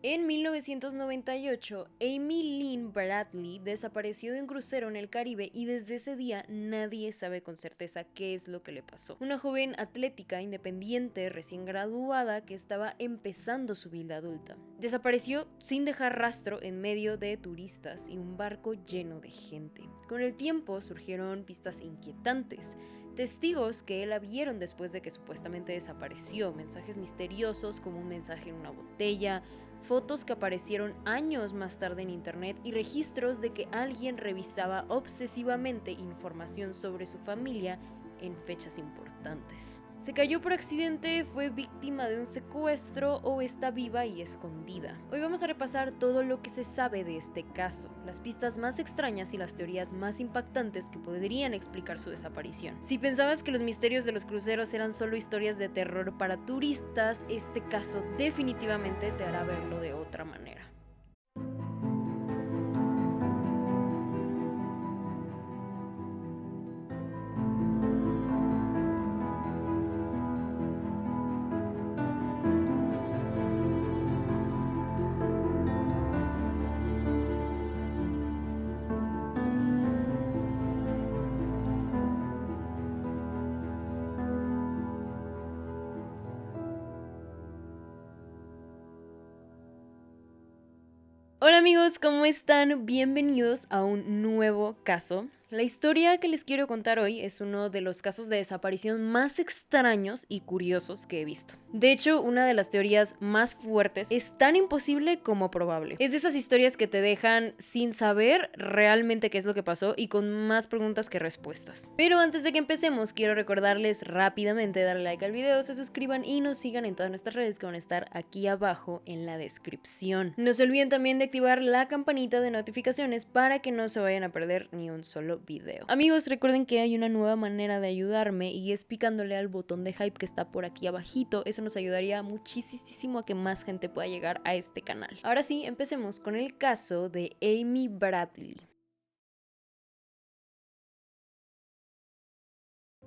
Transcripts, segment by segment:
En 1998, Amy Lynn Bradley desapareció de un crucero en el Caribe y desde ese día nadie sabe con certeza qué es lo que le pasó. Una joven atlética, independiente, recién graduada que estaba empezando su vida adulta. Desapareció sin dejar rastro en medio de turistas y un barco lleno de gente. Con el tiempo surgieron pistas inquietantes. Testigos que la vieron después de que supuestamente desapareció, mensajes misteriosos como un mensaje en una botella, fotos que aparecieron años más tarde en internet y registros de que alguien revisaba obsesivamente información sobre su familia en fechas importantes. ¿Se cayó por accidente? ¿Fue víctima de un secuestro? ¿O está viva y escondida? Hoy vamos a repasar todo lo que se sabe de este caso, las pistas más extrañas y las teorías más impactantes que podrían explicar su desaparición. Si pensabas que los misterios de los cruceros eran solo historias de terror para turistas, este caso definitivamente te hará verlo de otra manera. Hola amigos, ¿cómo están? Bienvenidos a un nuevo caso. La historia que les quiero contar hoy es uno de los casos de desaparición más extraños y curiosos que he visto. De hecho, una de las teorías más fuertes es tan imposible como probable. Es de esas historias que te dejan sin saber realmente qué es lo que pasó y con más preguntas que respuestas. Pero antes de que empecemos, quiero recordarles rápidamente darle like al video, se suscriban y nos sigan en todas nuestras redes que van a estar aquí abajo en la descripción. No se olviden también de activar la campanita de notificaciones para que no se vayan a perder ni un solo video. Amigos, recuerden que hay una nueva manera de ayudarme y es picándole al botón de hype que está por aquí abajito. Eso nos ayudaría muchísimo a que más gente pueda llegar a este canal. Ahora sí, empecemos con el caso de Amy Bradley.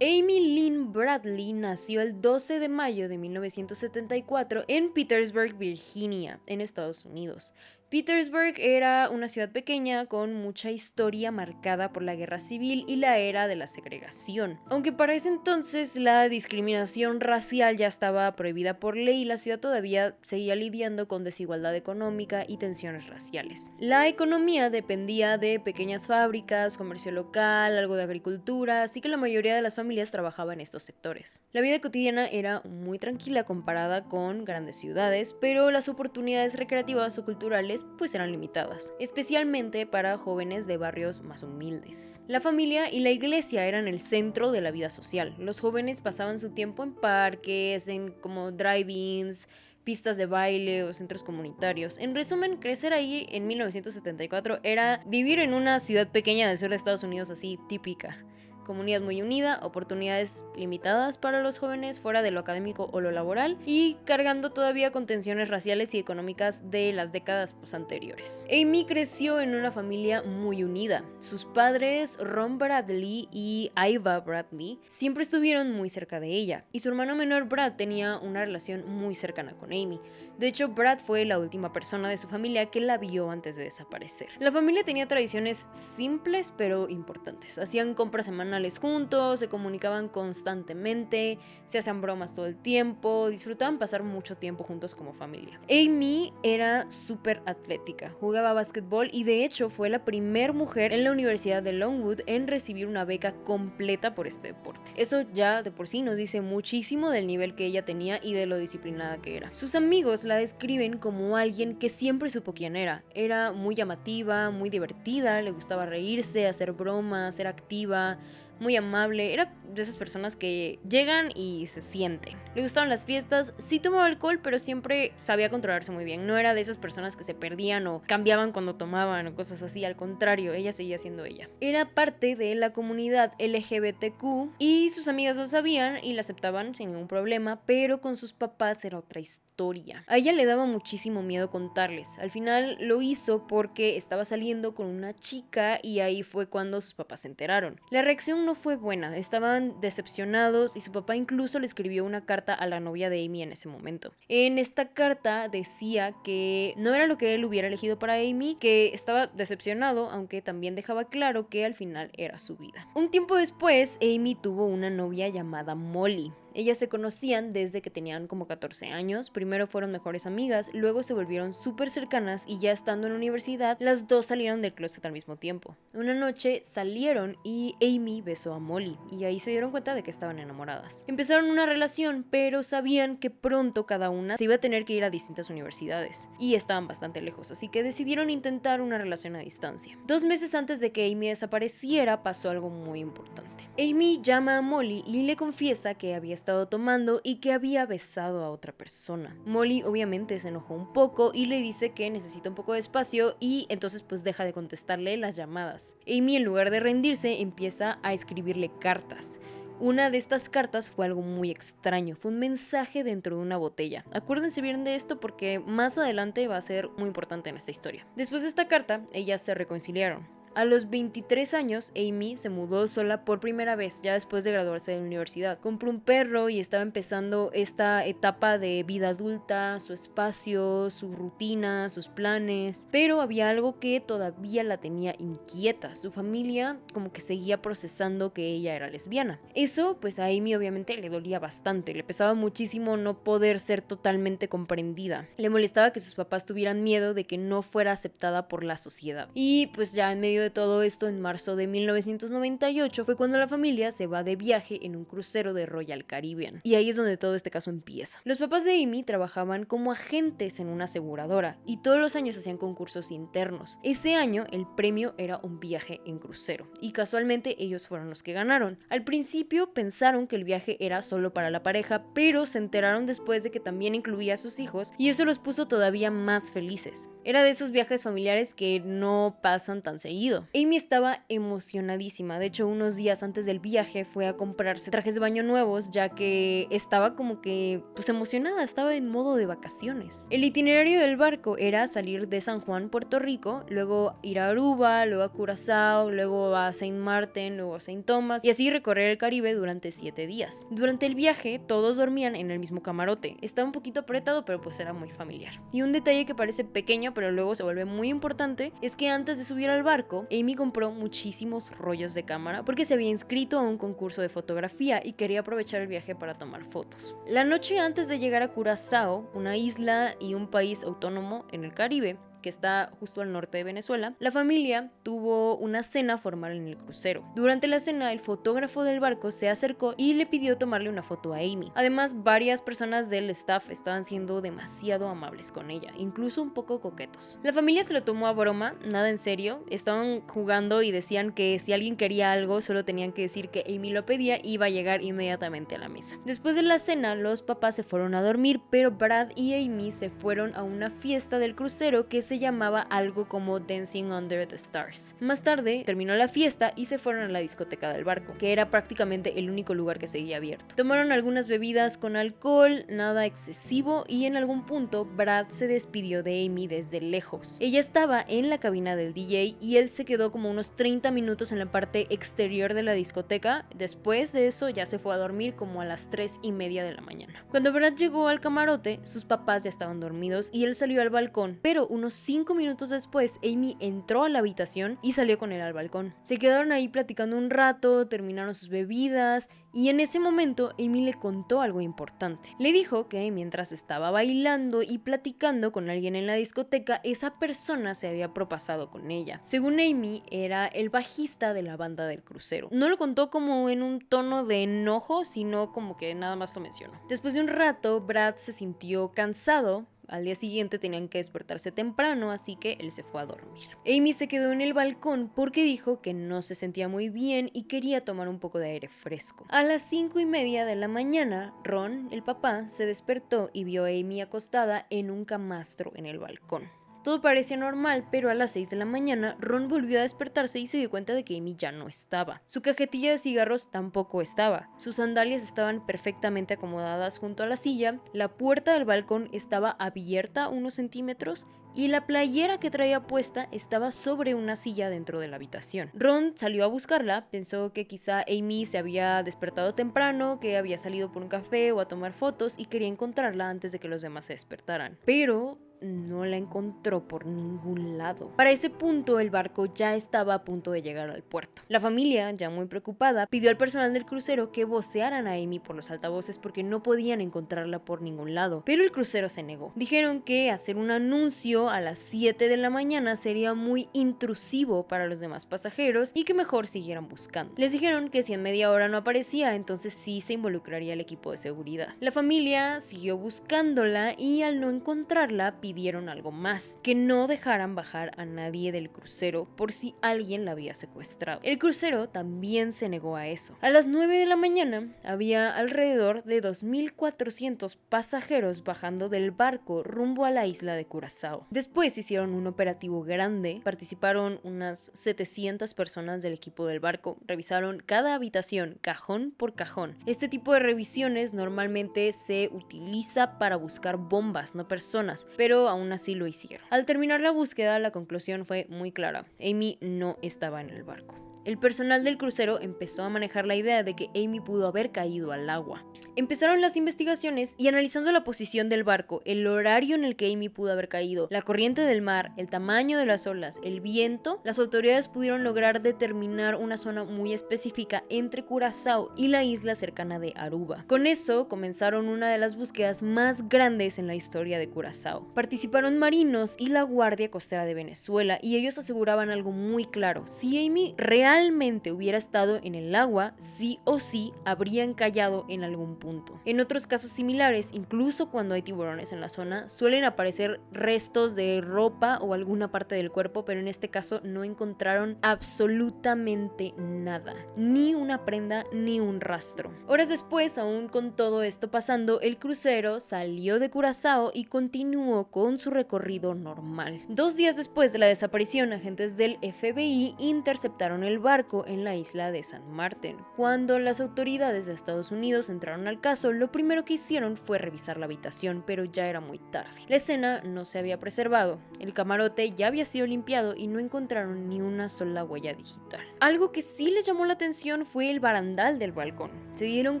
Amy Lynn Bradley nació el 12 de mayo de 1974 en Petersburg, Virginia, en Estados Unidos. Petersburg era una ciudad pequeña con mucha historia marcada por la guerra civil y la era de la segregación. Aunque para ese entonces la discriminación racial ya estaba prohibida por ley, la ciudad todavía seguía lidiando con desigualdad económica y tensiones raciales. La economía dependía de pequeñas fábricas, comercio local, algo de agricultura, así que la mayoría de las familias trabajaban en estos sectores. La vida cotidiana era muy tranquila comparada con grandes ciudades, pero las oportunidades recreativas o culturales pues eran limitadas, especialmente para jóvenes de barrios más humildes. La familia y la iglesia eran el centro de la vida social. Los jóvenes pasaban su tiempo en parques, en como drive-ins, pistas de baile o centros comunitarios. En resumen, crecer ahí en 1974 era vivir en una ciudad pequeña del sur de Estados Unidos así típica. Comunidad muy unida, oportunidades limitadas para los jóvenes fuera de lo académico o lo laboral y cargando todavía con tensiones raciales y económicas de las décadas anteriores. Amy creció en una familia muy unida. Sus padres, Ron Bradley y Iva Bradley, siempre estuvieron muy cerca de ella y su hermano menor Brad tenía una relación muy cercana con Amy. De hecho, Brad fue la última persona de su familia que la vio antes de desaparecer. La familia tenía tradiciones simples pero importantes. Hacían compras semanales juntos, se comunicaban constantemente, se hacían bromas todo el tiempo, disfrutaban pasar mucho tiempo juntos como familia. Amy era súper atlética, jugaba básquetbol y de hecho fue la primera mujer en la Universidad de Longwood en recibir una beca completa por este deporte. Eso ya de por sí nos dice muchísimo del nivel que ella tenía y de lo disciplinada que era. Sus amigos la describen como alguien que siempre supo quién era. Era muy llamativa, muy divertida, le gustaba reírse, hacer bromas, ser activa, muy amable. Era de esas personas que llegan y se sienten. Le gustaban las fiestas, sí tomaba alcohol, pero siempre sabía controlarse muy bien. No era de esas personas que se perdían o cambiaban cuando tomaban o cosas así. Al contrario, ella seguía siendo ella. Era parte de la comunidad LGBTQ y sus amigas lo sabían y la aceptaban sin ningún problema, pero con sus papás era otra historia. historia. A ella le daba muchísimo miedo contarles. Al final lo hizo porque estaba saliendo con una chica y ahí fue cuando sus papás se enteraron. La reacción no fue buena, estaban decepcionados y su papá incluso le escribió una carta a la novia de Amy en ese momento. En esta carta decía que no era lo que él hubiera elegido para Amy, que estaba decepcionado, aunque también dejaba claro que al final era su vida. Un tiempo después, Amy tuvo una novia llamada Molly. Ellas se conocían desde que tenían como 14 años, primero fueron mejores amigas, luego se volvieron súper cercanas y ya estando en la universidad, las dos salieron del closet al mismo tiempo. Una noche salieron y Amy besó a Molly y ahí se dieron cuenta de que estaban enamoradas. Empezaron una relación, pero sabían que pronto cada una se iba a tener que ir a distintas universidades y estaban bastante lejos, así que decidieron intentar una relación a distancia. 2 meses antes de que Amy desapareciera pasó algo muy importante. Amy llama a Molly y le confiesa que había estado tomando y que había besado a otra persona. Molly obviamente se enojó un poco y le dice que necesita un poco de espacio y entonces pues deja de contestarle las llamadas. Amy, en lugar de rendirse, empieza a escribirle cartas. Una de estas cartas fue algo muy extraño, fue un mensaje dentro de una botella. Acuérdense bien de esto porque más adelante va a ser muy importante en esta historia. Después de esta carta, ellas se reconciliaron. A los 23 años, Amy se mudó sola por primera vez, ya después de graduarse de la universidad. Compró un perro y estaba empezando esta etapa de vida adulta, su espacio, su rutina, sus planes. Pero había algo que todavía la tenía inquieta. Su familia como que seguía procesando que ella era lesbiana. Eso pues a Amy obviamente le dolía bastante, le pesaba muchísimo no poder ser totalmente comprendida. Le molestaba que sus papás tuvieran miedo de que no fuera aceptada por la sociedad. Y pues ya en medio de todo esto, en marzo de 1998 fue cuando la familia se va de viaje en un crucero de Royal Caribbean. Y ahí es donde todo este caso empieza. Los papás de Amy trabajaban como agentes en una aseguradora y todos los años hacían concursos internos. Ese año el premio era un viaje en crucero y casualmente ellos fueron los que ganaron. Al principio pensaron que el viaje era solo para la pareja, pero se enteraron después de que también incluía a sus hijos y eso los puso todavía más felices. Era de esos viajes familiares que no pasan tan seguido. Amy estaba emocionadísima, de hecho unos días antes del viaje fue a comprarse trajes de baño nuevos ya que estaba como que pues emocionada, estaba en modo de vacaciones. El itinerario del barco era salir de San Juan, Puerto Rico, luego ir a Aruba, luego a Curazao, luego a Saint Martin, luego a Saint Thomas y así recorrer el Caribe durante 7 días. Durante el viaje todos dormían en el mismo camarote, estaba un poquito apretado pero pues era muy familiar. Y un detalle que parece pequeño pero luego se vuelve muy importante es que antes de subir al barco Amy compró muchísimos rollos de cámara porque se había inscrito a un concurso de fotografía y quería aprovechar el viaje para tomar fotos. La noche antes de llegar a Curazao, una isla y un país autónomo en el Caribe, que está justo al norte de Venezuela, la familia tuvo una cena formal en el crucero. Durante la cena, el fotógrafo del barco se acercó y le pidió tomarle una foto a Amy. Además, varias personas del staff estaban siendo demasiado amables con ella, incluso un poco coquetos. La familia se lo tomó a broma, nada en serio, estaban jugando y decían que si alguien quería algo, solo tenían que decir que Amy lo pedía y iba a llegar inmediatamente a la mesa. Después de la cena, los papás se fueron a dormir, pero Brad y Amy se fueron a una fiesta del crucero que se llamaba algo como Dancing Under the Stars. Más tarde terminó la fiesta y se fueron a la discoteca del barco, que era prácticamente el único lugar que seguía abierto. Tomaron algunas bebidas con alcohol, nada excesivo, y en algún punto Brad se despidió de Amy desde lejos. Ella estaba en la cabina del DJ y él se quedó como unos 30 minutos en la parte exterior de la discoteca. Después de eso ya se fue a dormir como a las 3:30 de la mañana. Cuando Brad llegó al camarote, sus papás ya estaban dormidos y él salió al balcón, pero unos 5 minutos después, Amy entró a la habitación y salió con él al balcón. Se quedaron ahí platicando un rato, terminaron sus bebidas y en ese momento Amy le contó algo importante. Le dijo que mientras estaba bailando y platicando con alguien en la discoteca, esa persona se había propasado con ella. Según Amy, era el bajista de la banda del crucero. No lo contó como en un tono de enojo, sino como que nada más lo mencionó. Después de un rato, Brad se sintió cansado. Al día siguiente tenían que despertarse temprano, así que él se fue a dormir. Amy se quedó en el balcón porque dijo que no se sentía muy bien y quería tomar un poco de aire fresco. A las 5:30 de la mañana, Ron, el papá, se despertó y vio a Amy acostada en un camastro en el balcón. Todo parecía normal, pero a las 6 de la mañana Ron volvió a despertarse y se dio cuenta de que Amy ya no estaba. Su cajetilla de cigarros tampoco estaba. Sus sandalias estaban perfectamente acomodadas junto a la silla, la puerta del balcón estaba abierta unos centímetros y la playera que traía puesta estaba sobre una silla dentro de la habitación. Ron salió a buscarla, pensó que quizá Amy se había despertado temprano, que había salido por un café o a tomar fotos y quería encontrarla antes de que los demás se despertaran. Pero no la encontró por ningún lado. Para ese punto, el barco ya estaba a punto de llegar al puerto. La familia, ya muy preocupada, pidió al personal del crucero que vocearan a Amy por los altavoces porque no podían encontrarla por ningún lado. Pero el crucero se negó. Dijeron que hacer un anuncio a las 7 de la mañana sería muy intrusivo para los demás pasajeros y que mejor siguieran buscando. Les dijeron que si en media hora no aparecía, entonces sí se involucraría el equipo de seguridad. La familia siguió buscándola y al no encontrarla, pidieron algo más, que no dejaran bajar a nadie del crucero por si alguien la había secuestrado. El crucero también se negó a eso. A las 9 de la mañana había alrededor de 2.400 pasajeros bajando del barco rumbo a la isla de Curazao. Después hicieron un operativo grande, participaron unas 700 personas del equipo del barco, revisaron cada habitación, cajón por cajón. Este tipo de revisiones normalmente se utiliza para buscar bombas, no personas, pero aún así lo hicieron. Al terminar la búsqueda, la conclusión fue muy clara: Amy no estaba en el barco. El personal del crucero empezó a manejar la idea de que Amy pudo haber caído al agua. Empezaron las investigaciones y analizando la posición del barco, el horario en el que Amy pudo haber caído, la corriente del mar, el tamaño de las olas, el viento, las autoridades pudieron lograr determinar una zona muy específica entre Curazao y la isla cercana de Aruba. Con eso comenzaron una de las búsquedas más grandes en la historia de Curazao. Participaron marinos y la Guardia Costera de Venezuela y ellos aseguraban algo muy claro: si Amy realmente hubiera estado en el agua, sí o sí habría encallado en algún punto. En otros casos similares, incluso cuando hay tiburones en la zona, suelen aparecer restos de ropa o alguna parte del cuerpo, pero en este caso no encontraron absolutamente nada, ni una prenda ni un rastro. Horas después, aún con todo esto pasando, el crucero salió de Curazao y continuó con su recorrido normal. 2 días después de la desaparición, agentes del FBI interceptaron el barco en la isla de San Martín. Cuando las autoridades de Estados Unidos entraron al caso, lo primero que hicieron fue revisar la habitación, pero ya era muy tarde. La escena no se había preservado, el camarote ya había sido limpiado y no encontraron ni una sola huella digital. Algo que sí les llamó la atención fue el barandal del balcón. Se dieron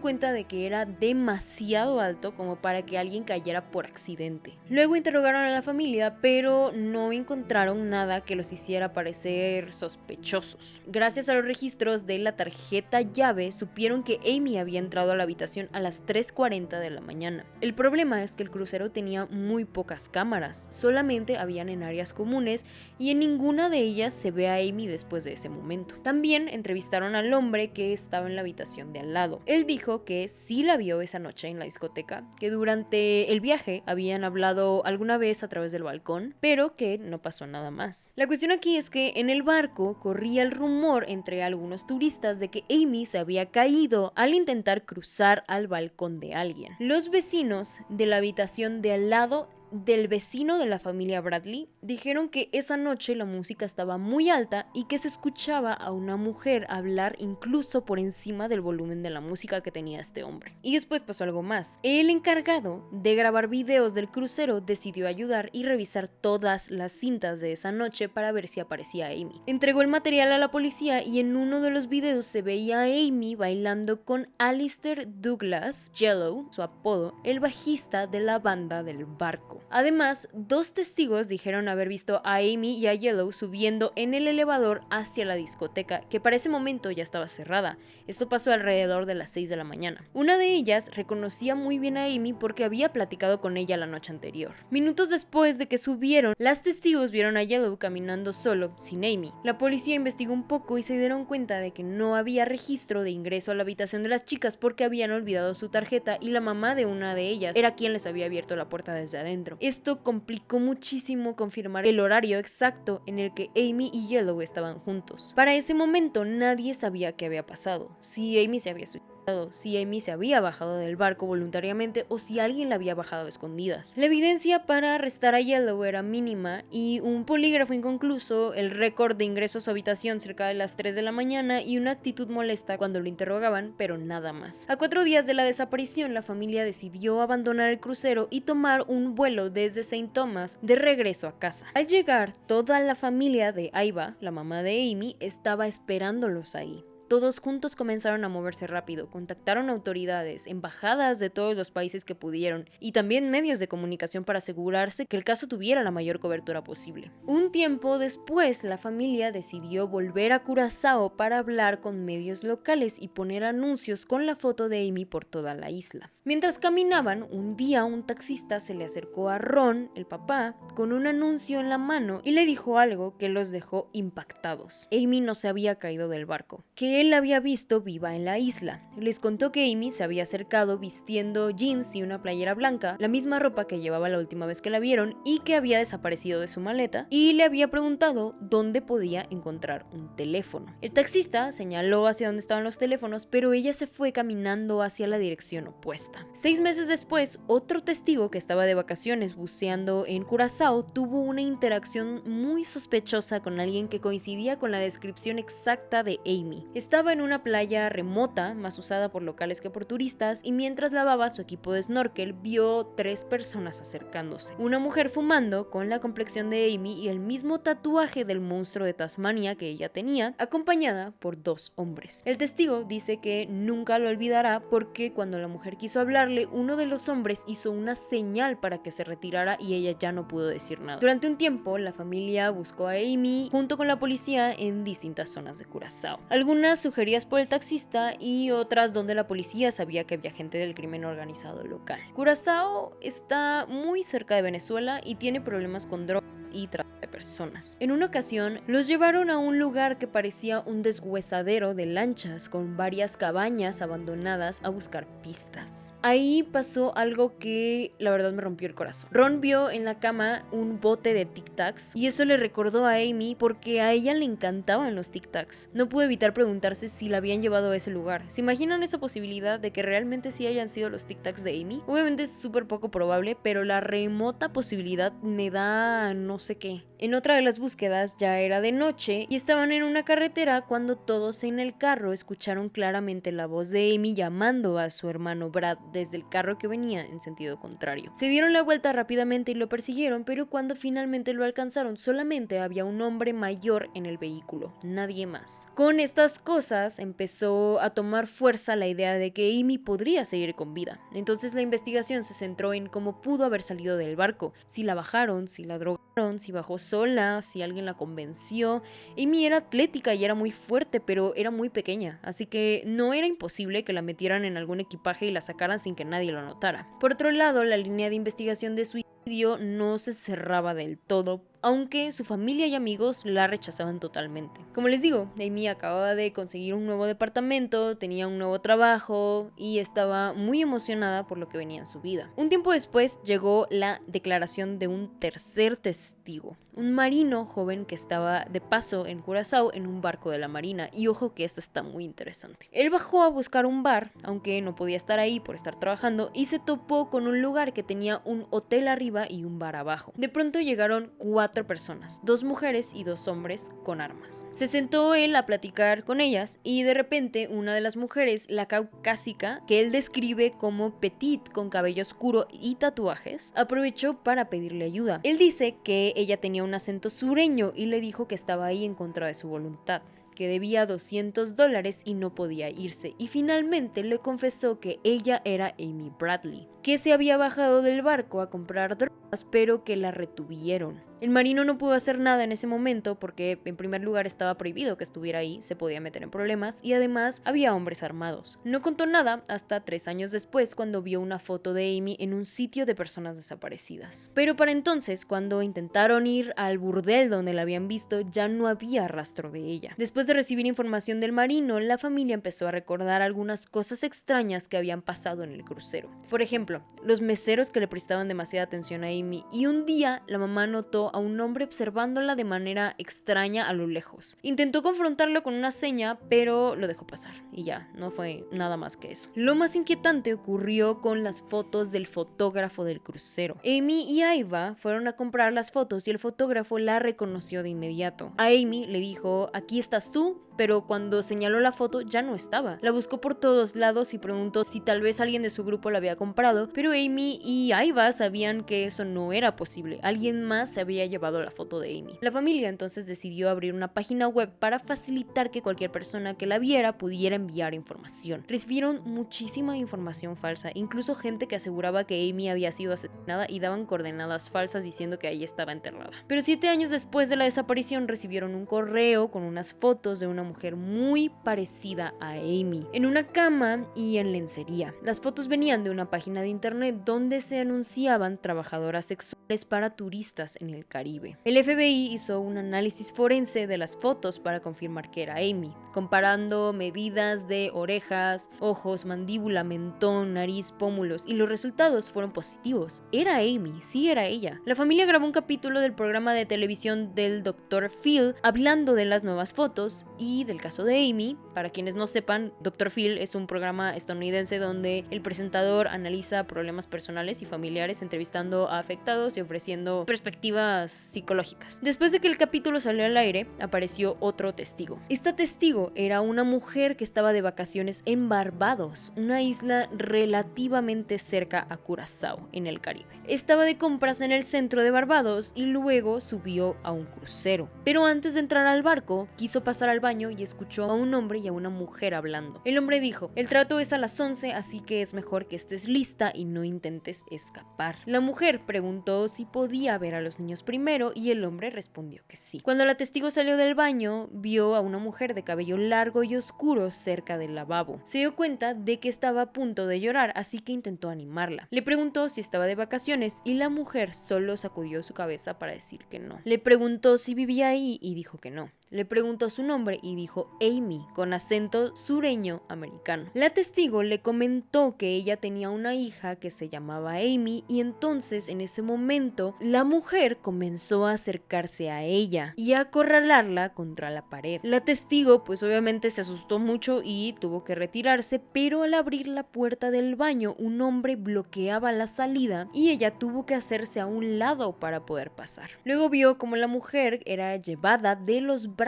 cuenta de que era demasiado alto como para que alguien cayera por accidente. Luego interrogaron a la familia, pero no encontraron nada que los hiciera parecer sospechosos. Gracias a los registros de la tarjeta llave, supieron que Amy había entrado a la habitación a las 3:40 de la mañana. El problema es que el crucero tenía muy pocas cámaras, solamente habían en áreas comunes y en ninguna de ellas se ve a Amy después de ese momento. También entrevistaron al hombre que estaba en la habitación de al lado. Él dijo que sí la vio esa noche en la discoteca, que durante el viaje habían hablado alguna vez a través del balcón, pero que no pasó nada más. La cuestión aquí es que en el barco corría el rumor entre algunos turistas de que Amy se había caído al intentar cruzar al balcón de alguien. Los vecinos de la habitación de al lado del vecino de la familia Bradley dijeron que esa noche la música estaba muy alta y que se escuchaba a una mujer hablar incluso por encima del volumen de la música que tenía este hombre. Y después pasó algo más. El encargado de grabar videos del crucero decidió ayudar y revisar todas las cintas de esa noche para ver si aparecía Amy. Entregó el material a la policía y en uno de los videos se veía a Amy bailando con Alistair Douglas, Yellow, su apodo, el bajista de la banda del barco. Además, 2 testigos dijeron haber visto a Amy y a Yellow subiendo en el elevador hacia la discoteca, que para ese momento ya estaba cerrada. Esto pasó alrededor de las 6 de la mañana. Una de ellas reconocía muy bien a Amy porque había platicado con ella la noche anterior. Minutos después de que subieron, las testigos vieron a Yellow caminando solo, sin Amy. La policía investigó un poco y se dieron cuenta de que no había registro de ingreso a la habitación de las chicas porque habían olvidado su tarjeta y la mamá de una de ellas era quien les había abierto la puerta desde adentro. Esto complicó muchísimo confirmar el horario exacto en el que Amy y Yellow estaban juntos. Para ese momento nadie sabía qué había pasado, si Amy se había suicidado si Amy se había bajado del barco voluntariamente o si alguien la había bajado a escondidas. La evidencia para arrestar a Yellow era mínima y un polígrafo inconcluso, el récord de ingreso a su habitación cerca de las 3 de la mañana y una actitud molesta cuando lo interrogaban, pero nada más. A 4 días de la desaparición, la familia decidió abandonar el crucero y tomar un vuelo desde St. Thomas de regreso a casa. Al llegar, toda la familia de Aiva, la mamá de Amy, estaba esperándolos ahí. Todos juntos comenzaron a moverse rápido, contactaron autoridades, embajadas de todos los países que pudieron y también medios de comunicación para asegurarse que el caso tuviera la mayor cobertura posible. Un tiempo después, la familia decidió volver a Curazao para hablar con medios locales y poner anuncios con la foto de Amy por toda la isla. Mientras caminaban, un día un taxista se le acercó a Ron, el papá, con un anuncio en la mano y le dijo algo que los dejó impactados. Amy no se había caído del barco, que él la había visto viva en la isla. Les contó que Amy se había acercado vistiendo jeans y una playera blanca, la misma ropa que llevaba la última vez que la vieron, y que había desaparecido de su maleta, y le había preguntado dónde podía encontrar un teléfono. El taxista señaló hacia dónde estaban los teléfonos, pero ella se fue caminando hacia la dirección opuesta. 6 meses después, otro testigo que estaba de vacaciones buceando en Curazao tuvo una interacción muy sospechosa con alguien que coincidía con la descripción exacta de Amy. Estaba en una playa remota, más usada por locales que por turistas, y mientras lavaba su equipo de snorkel, vio 3 personas acercándose. Una mujer fumando, con la complexión de Amy y el mismo tatuaje del monstruo de Tasmania que ella tenía, acompañada por 2 hombres. El testigo dice que nunca lo olvidará porque cuando la mujer quiso hablarle, uno de los hombres hizo una señal para que se retirara y ella ya no pudo decir nada. Durante un tiempo, la familia buscó a Amy junto con la policía en distintas zonas de Curazao. Algunas sugeridas por el taxista y otras donde la policía sabía que había gente del crimen organizado local. Curazao está muy cerca de Venezuela y tiene problemas con drogas y trata de personas. En una ocasión, los llevaron a un lugar que parecía un deshuesadero de lanchas con varias cabañas abandonadas a buscar pistas. Ahí pasó algo que la verdad me rompió el corazón. Ron vio en la cama un bote de Tic Tacs y eso le recordó a Amy porque a ella le encantaban los Tic Tacs. No pudo evitar preguntarse si la habían llevado a ese lugar. ¿Se imaginan esa posibilidad de que realmente sí hayan sido los Tic Tacs de Amy? Obviamente es súper poco probable, pero la remota posibilidad me da no sé qué. En otra de las búsquedas ya era de noche y estaban en una carretera cuando todos en el carro escucharon claramente la voz de Amy llamando a su hermano Brad desde el carro que venía en sentido contrario. Se dieron la vuelta rápidamente y lo persiguieron, pero cuando finalmente lo alcanzaron solamente había un hombre mayor en el vehículo, nadie más. Con estas cosas empezó a tomar fuerza la idea de que Amy podría seguir con vida. Entonces la investigación se centró en cómo pudo haber salido del barco, si la bajaron, si la drogaron, si bajó sola, si alguien la convenció. Amy era atlética y era muy fuerte, pero era muy pequeña, así que no era imposible que la metieran en algún equipaje y la sacaran sin que nadie lo notara. Por otro lado, la línea de investigación de suicidio no se cerraba del todo, aunque su familia y amigos la rechazaban totalmente. Como les digo, Amy acababa de conseguir un nuevo departamento, tenía un nuevo trabajo y estaba muy emocionada por lo que venía en su vida. Un tiempo después llegó la declaración de un tercer testigo, un marino joven que estaba de paso en Curazao en un barco de la marina, y ojo que esta está muy interesante. Él bajó a buscar un bar, aunque no podía estar ahí por estar trabajando, y se topó con un lugar que tenía un hotel arriba y un bar abajo. De pronto llegaron 4 personas, 2 mujeres y 2 hombres con armas. Se sentó él a platicar con ellas y de repente una de las mujeres, la caucásica, que él describe como petit con cabello oscuro y tatuajes, aprovechó para pedirle ayuda. Él dice que ella tenía un acento sureño y le dijo que estaba ahí en contra de su voluntad, que debía $200 y no podía irse, y finalmente le confesó que ella era Amy Bradley, que se había bajado del barco a comprar drogas pero que la retuvieron. El marino no pudo hacer nada en ese momento porque en primer lugar estaba prohibido que estuviera ahí, se podía meter en problemas y además había hombres armados. No contó nada hasta 3 años después cuando vio una foto de Amy en un sitio de personas desaparecidas. Pero para entonces, cuando intentaron ir al burdel donde la habían visto, ya no había rastro de ella. Después de recibir información del marino, la familia empezó a recordar algunas cosas extrañas que habían pasado en el crucero. Por ejemplo, ejemplo, los meseros que le prestaban demasiada atención a Amy, y un día la mamá notó a un hombre observándola de manera extraña a lo lejos. Intentó confrontarlo con una seña, pero lo dejó pasar y ya, no fue nada más que eso. Lo más inquietante ocurrió con las fotos del fotógrafo del crucero. Amy y Aiva fueron a comprar las fotos y el fotógrafo la reconoció de inmediato. A Amy le dijo: aquí estás tú, pero cuando señaló la foto ya no estaba. La buscó por todos lados y preguntó si tal vez alguien de su grupo la había comprado, pero Amy y Aiva sabían que eso no era posible. Alguien más se había llevado la foto de Amy. La familia entonces decidió abrir una página web para facilitar que cualquier persona que la viera pudiera enviar información. Recibieron muchísima información falsa, incluso gente que aseguraba que Amy había sido asesinada y daban coordenadas falsas diciendo que ahí estaba enterrada. Pero 7 años después de la desaparición recibieron un correo con unas fotos de una mujer muy parecida a Amy, en una cama y en lencería. Las fotos venían de una página de internet donde se anunciaban trabajadoras sexuales para turistas en el Caribe. El FBI hizo un análisis forense de las fotos para confirmar que era Amy, comparando medidas de orejas, ojos, mandíbula, mentón, nariz, pómulos, y los resultados fueron positivos. Era Amy, sí era ella. La familia grabó un capítulo del programa de televisión del Dr. Phil hablando de las nuevas fotos y del caso de Amy. Para quienes no sepan, Dr. Phil es un programa estadounidense donde el presentador analiza problemas personales y familiares entrevistando a afectados y ofreciendo perspectivas psicológicas. Después de que el capítulo salió al aire, apareció otro testigo. Esta testigo era una mujer que estaba de vacaciones en Barbados, una isla relativamente cerca a Curazao, en el Caribe. Estaba de compras en el centro de Barbados y luego subió a un crucero. Pero antes de entrar al barco, quiso pasar al baño y escuchó a un hombre y a una mujer hablando. El hombre dijo: el trato es a las 11, así que es mejor que estés lista y no intentes escapar. La mujer preguntó si podía ver a los niños primero y el hombre respondió que sí. Cuando la testigo salió del baño, vio a una mujer de cabello largo y oscuro cerca del lavabo. Se dio cuenta de que estaba a punto de llorar, así que intentó animarla. Le preguntó si estaba de vacaciones y la mujer solo sacudió su cabeza para decir que no. Le preguntó si vivía ahí y dijo que no. Le preguntó su nombre y dijo Amy, con acento sureño americano. La testigo le comentó que ella tenía una hija que se llamaba Amy y entonces en ese momento la mujer comenzó a acercarse a ella y a acorralarla contra la pared. La testigo pues obviamente se asustó mucho y tuvo que retirarse, pero al abrir la puerta del baño un hombre bloqueaba la salida y ella tuvo que hacerse a un lado para poder pasar. Luego vio como la mujer era llevada de los brazos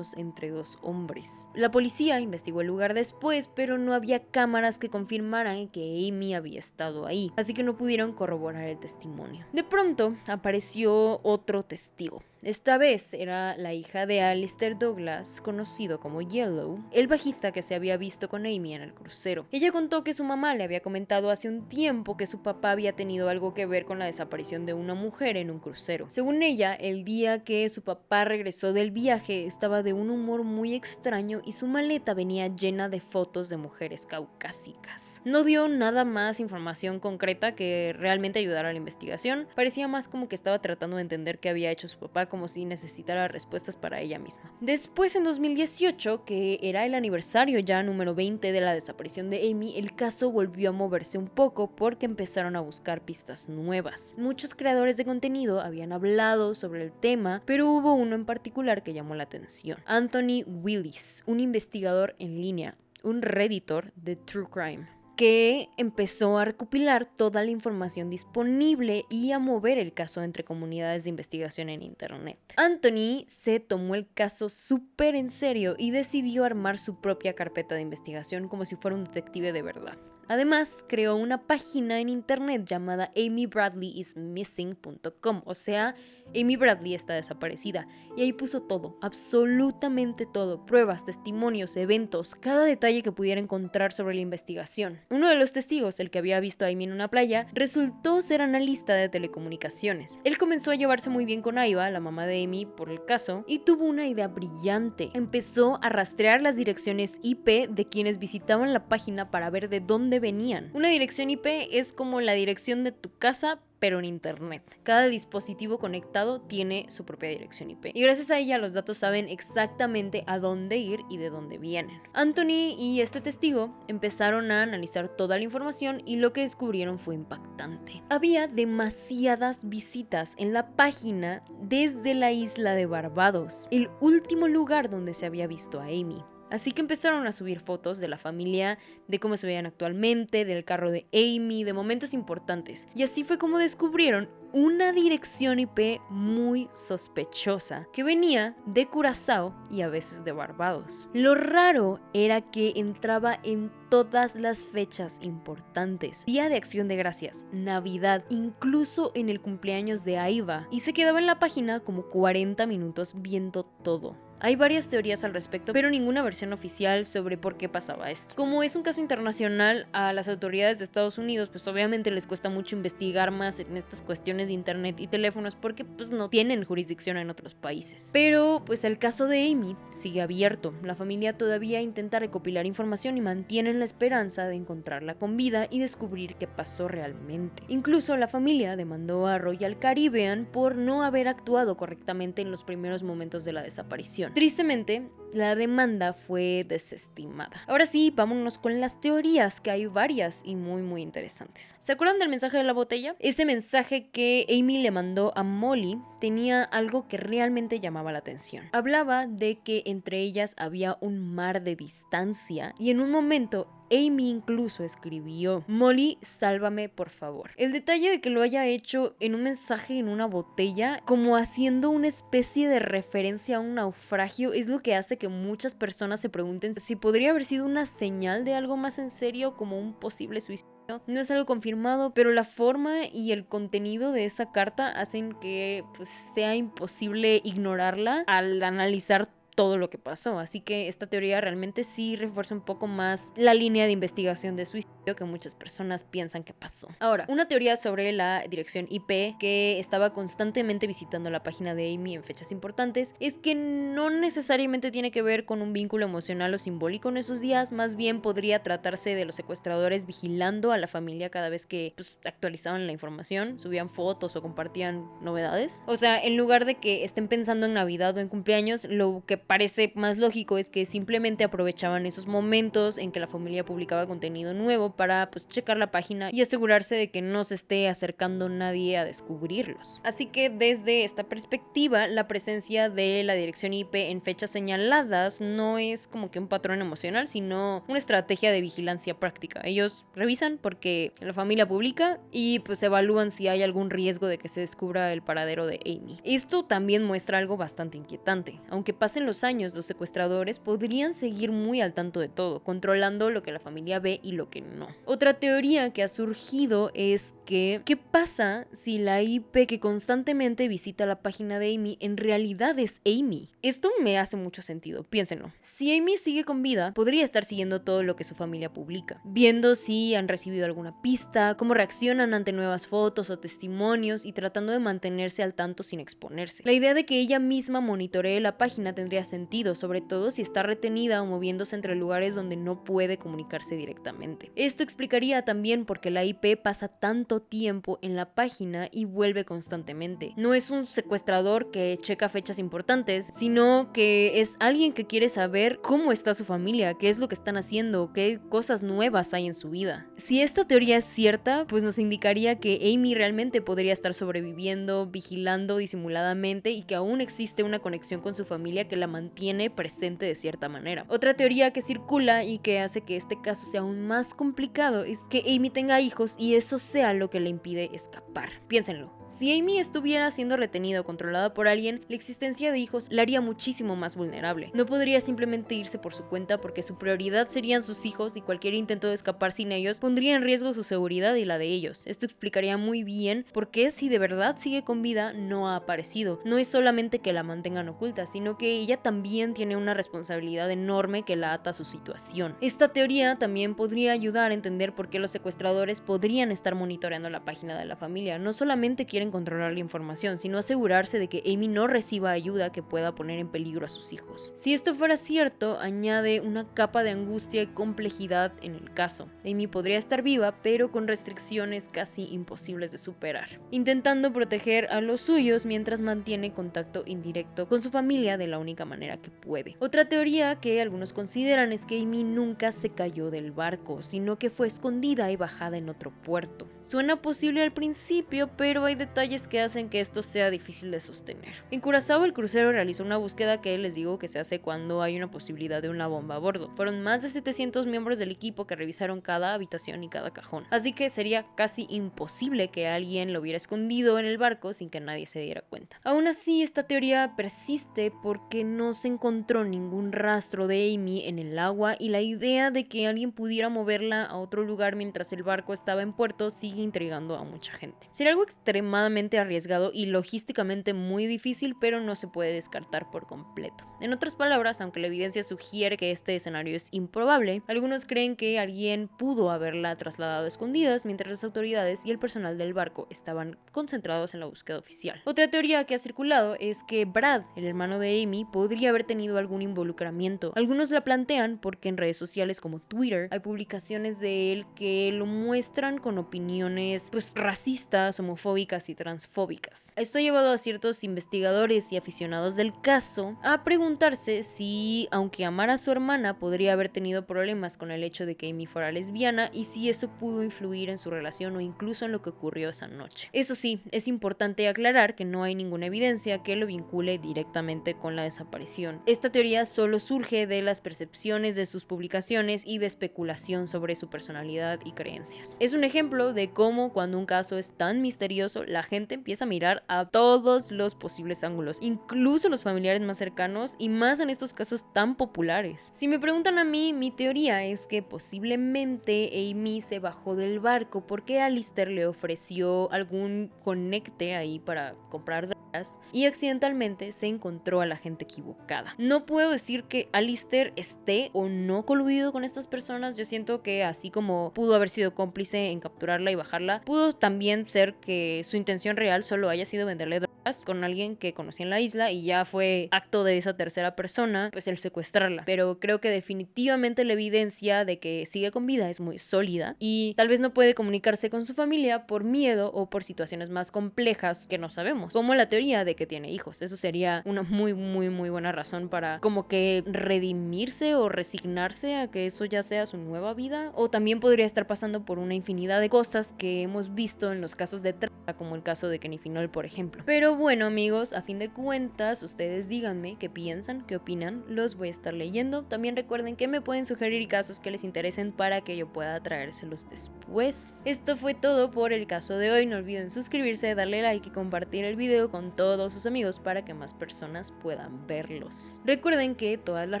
entre dos hombres. La policía investigó el lugar después, pero no había cámaras que confirmaran que Amy había estado ahí, así que no pudieron corroborar el testimonio. De pronto apareció otro testigo. Esta vez era la hija de Alistair Douglas, conocido como Yellow, el bajista que se había visto con Amy en el crucero. Ella contó que su mamá le había comentado hace un tiempo que su papá había tenido algo que ver con la desaparición de una mujer en un crucero. Según ella, el día que su papá regresó del viaje estaba de un humor muy extraño y su maleta venía llena de fotos de mujeres caucásicas. No dio nada más información concreta que realmente ayudara a la investigación. Parecía más como que estaba tratando de entender qué había hecho su papá, como si necesitara respuestas para ella misma. Después, en 2018, que era el aniversario ya número 20 de la desaparición de Amy, el caso volvió a moverse un poco porque empezaron a buscar pistas nuevas. Muchos creadores de contenido habían hablado sobre el tema, pero hubo uno en particular que llamó la atención. Anthony Willis, un investigador en línea, un redditor de True Crime, que empezó a recopilar toda la información disponible y a mover el caso entre comunidades de investigación en internet. Anthony se tomó el caso súper en serio y decidió armar su propia carpeta de investigación como si fuera un detective de verdad. Además, creó una página en internet llamada amybradleyismissing.com, o sea, Amy Bradley está desaparecida, y ahí puso todo, absolutamente todo, pruebas, testimonios, eventos, cada detalle que pudiera encontrar sobre la investigación. Uno de los testigos, el que había visto a Amy en una playa, resultó ser analista de telecomunicaciones. Él comenzó a llevarse muy bien con Aiva, la mamá de Amy, por el caso, y tuvo una idea brillante. Empezó a rastrear las direcciones IP de quienes visitaban la página para ver de dónde venían. Una dirección IP es como la dirección de tu casa, pero en internet. Cada dispositivo conectado tiene su propia dirección IP. Y gracias a ella los datos saben exactamente a dónde ir y de dónde vienen. Anthony y este testigo empezaron a analizar toda la información y lo que descubrieron fue impactante. Había demasiadas visitas en la página desde la isla de Barbados, el último lugar donde se había visto a Amy. Así que empezaron a subir fotos de la familia, de cómo se veían actualmente, del carro de Amy, de momentos importantes. Y así fue como descubrieron una dirección IP muy sospechosa que venía de Curazao y a veces de Barbados. Lo raro era que entraba en todas las fechas importantes: Día de Acción de Gracias, Navidad, incluso en el cumpleaños de Aiva, y se quedaba en la página como 40 minutos viendo todo. Hay varias teorías al respecto, pero ninguna versión oficial sobre por qué pasaba esto. Como es un caso internacional, a las autoridades de Estados Unidos pues obviamente les cuesta mucho investigar más en estas cuestiones de internet y teléfonos porque pues no tienen jurisdicción en otros países. Pero pues el caso de Amy sigue abierto. La familia todavía intenta recopilar información y mantienen la esperanza de encontrarla con vida y descubrir qué pasó realmente. Incluso la familia demandó a Royal Caribbean por no haber actuado correctamente en los primeros momentos de la desaparición. Tristemente, la demanda fue desestimada. Ahora sí, vámonos con las teorías, que hay varias y muy interesantes. ¿Se acuerdan del mensaje de la botella? Ese mensaje que Amy le mandó a Molly tenía algo que realmente llamaba la atención. Hablaba de que entre ellas había un mar de distancia y en un momento Amy incluso escribió: Molly, sálvame por favor. El detalle de que lo haya hecho en un mensaje en una botella, como haciendo una especie de referencia a un naufragio, es lo que hace que muchas personas se pregunten si podría haber sido una señal de algo más en serio, como un posible suicidio. No es algo confirmado, pero la forma y el contenido de esa carta hacen que pues, sea imposible ignorarla al analizar todo lo que pasó. Así que esta teoría realmente sí refuerza un poco más la línea de investigación de suicidio que muchas personas piensan que pasó. Ahora, una teoría sobre la dirección IP que estaba constantemente visitando la página de Amy en fechas importantes es que no necesariamente tiene que ver con un vínculo emocional o simbólico en esos días, más bien podría tratarse de los secuestradores vigilando a la familia cada vez que actualizaban la información, subían fotos o compartían novedades. O sea, en lugar de que estén pensando en Navidad o en cumpleaños, lo que parece más lógico es que simplemente aprovechaban esos momentos en que la familia publicaba contenido nuevo para checar la página y asegurarse de que no se esté acercando nadie a descubrirlos. Así que desde esta perspectiva, la presencia de la dirección IP en fechas señaladas no es como que un patrón emocional, sino una estrategia de vigilancia práctica. Ellos revisan porque la familia publica y evalúan si hay algún riesgo de que se descubra el paradero de Amy. Esto también muestra algo bastante inquietante. Aunque pasen los años, los secuestradores podrían seguir muy al tanto de todo, controlando lo que la familia ve y lo que no. Otra teoría que ha surgido es que, ¿qué pasa si la IP que constantemente visita la página de Amy en realidad es Amy? Esto me hace mucho sentido, piénsenlo. Si Amy sigue con vida, podría estar siguiendo todo lo que su familia publica, viendo si han recibido alguna pista, cómo reaccionan ante nuevas fotos o testimonios y tratando de mantenerse al tanto sin exponerse. La idea de que ella misma monitoree la página tendría sentido, sobre todo si está retenida o moviéndose entre lugares donde no puede comunicarse directamente. Esto explicaría también por qué la IP pasa tanto tiempo en la página y vuelve constantemente. No es un secuestrador que checa fechas importantes, sino que es alguien que quiere saber cómo está su familia, qué es lo que están haciendo, qué cosas nuevas hay en su vida. Si esta teoría es cierta, pues nos indicaría que Amy realmente podría estar sobreviviendo, vigilando disimuladamente y que aún existe una conexión con su familia que la mantiene presente de cierta manera. Otra teoría que circula y que hace que este caso sea aún más complicado es que Amy tenga hijos y eso sea lo que le impide escapar. Piénsenlo. Si Amy estuviera siendo retenida o controlada por alguien, la existencia de hijos la haría muchísimo más vulnerable. No podría simplemente irse por su cuenta porque su prioridad serían sus hijos y cualquier intento de escapar sin ellos pondría en riesgo su seguridad y la de ellos. Esto explicaría muy bien por qué, si de verdad sigue con vida, no ha aparecido. No es solamente que la mantengan oculta, sino que ella también tiene una responsabilidad enorme que la ata a su situación. Esta teoría también podría ayudar a entender por qué los secuestradores podrían estar monitoreando la página de la familia. No solamente quieren quieren controlar la información, sino asegurarse de que Amy no reciba ayuda que pueda poner en peligro a sus hijos. Si esto fuera cierto, añade una capa de angustia y complejidad en el caso. Amy podría estar viva, pero con restricciones casi imposibles de superar, intentando proteger a los suyos mientras mantiene contacto indirecto con su familia de la única manera que puede. Otra teoría que algunos consideran es que Amy nunca se cayó del barco, sino que fue escondida y bajada en otro puerto. Suena posible al principio, pero hay detalles que hacen que esto sea difícil de sostener. En Curazao, el crucero realizó una búsqueda que les digo que se hace cuando hay una posibilidad de una bomba a bordo. Fueron más de 700 miembros del equipo que revisaron cada habitación y cada cajón. Así que sería casi imposible que alguien lo hubiera escondido en el barco sin que nadie se diera cuenta. Aún así, esta teoría persiste porque no se encontró ningún rastro de Amy en el agua y la idea de que alguien pudiera moverla a otro lugar mientras el barco estaba en puerto sigue intrigando a mucha gente. Sería algo extremadamente arriesgado y logísticamente muy difícil, pero no se puede descartar por completo. En otras palabras, aunque la evidencia sugiere que este escenario es improbable, algunos creen que alguien pudo haberla trasladado a escondidas mientras las autoridades y el personal del barco estaban concentrados en la búsqueda oficial. Otra teoría que ha circulado es que Brad, el hermano de Amy, podría haber tenido algún involucramiento. Algunos la plantean porque en redes sociales como Twitter hay publicaciones de él que lo muestran con opiniones racistas, homofóbicas y transfóbicas. Esto ha llevado a ciertos investigadores y aficionados del caso a preguntarse si, aunque amara a su hermana, podría haber tenido problemas con el hecho de que Amy fuera lesbiana y si eso pudo influir en su relación o incluso en lo que ocurrió esa noche. Eso sí, es importante aclarar que no hay ninguna evidencia que lo vincule directamente con la desaparición. Esta teoría solo surge de las percepciones de sus publicaciones y de especulación sobre su personalidad y creencias. Es un ejemplo de cómo cuando un caso es tan misterioso, la gente empieza a mirar a todos los posibles ángulos, incluso los familiares más cercanos y más en estos casos tan populares. Si me preguntan a mí, mi teoría es que posiblemente Amy se bajó del barco porque Alistair le ofreció algún conecte ahí para comprar drogas y accidentalmente se encontró a la gente equivocada. No puedo decir que Alistair esté o no coludido con estas personas. Yo siento que así como pudo haber sido cómplice en capturarla y bajarla, pudo también ser que su intención real solo haya sido venderle drogas con alguien que conocía en la isla y ya fue acto de esa tercera persona pues el secuestrarla. Pero creo que definitivamente la evidencia de que sigue con vida es muy sólida y tal vez no puede comunicarse con su familia por miedo o por situaciones más complejas que no sabemos, como la teoría de que tiene hijos. Eso sería una muy buena razón para como que redimirse o resignarse a que eso ya sea su nueva vida, o también podría estar pasando por una infinidad de cosas que hemos visto en los casos de trata, como el caso de Kenny Finol, por ejemplo. Pero bueno, amigos, a fin de cuentas, ustedes díganme qué piensan, qué opinan, los voy a estar leyendo. También recuerden que me pueden sugerir casos que les interesen para que yo pueda traérselos después. Esto fue todo por el caso de hoy. No olviden suscribirse, darle like y compartir el video con todos sus amigos para que más personas puedan verlos. Recuerden que todas las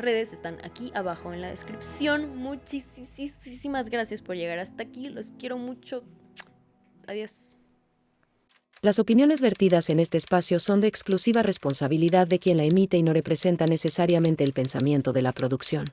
redes están aquí abajo en la descripción. Muchísimas gracias por llegar hasta aquí. Los quiero mucho. Adiós. Las opiniones vertidas en este espacio son de exclusiva responsabilidad de quien la emite y no representa necesariamente el pensamiento de la producción.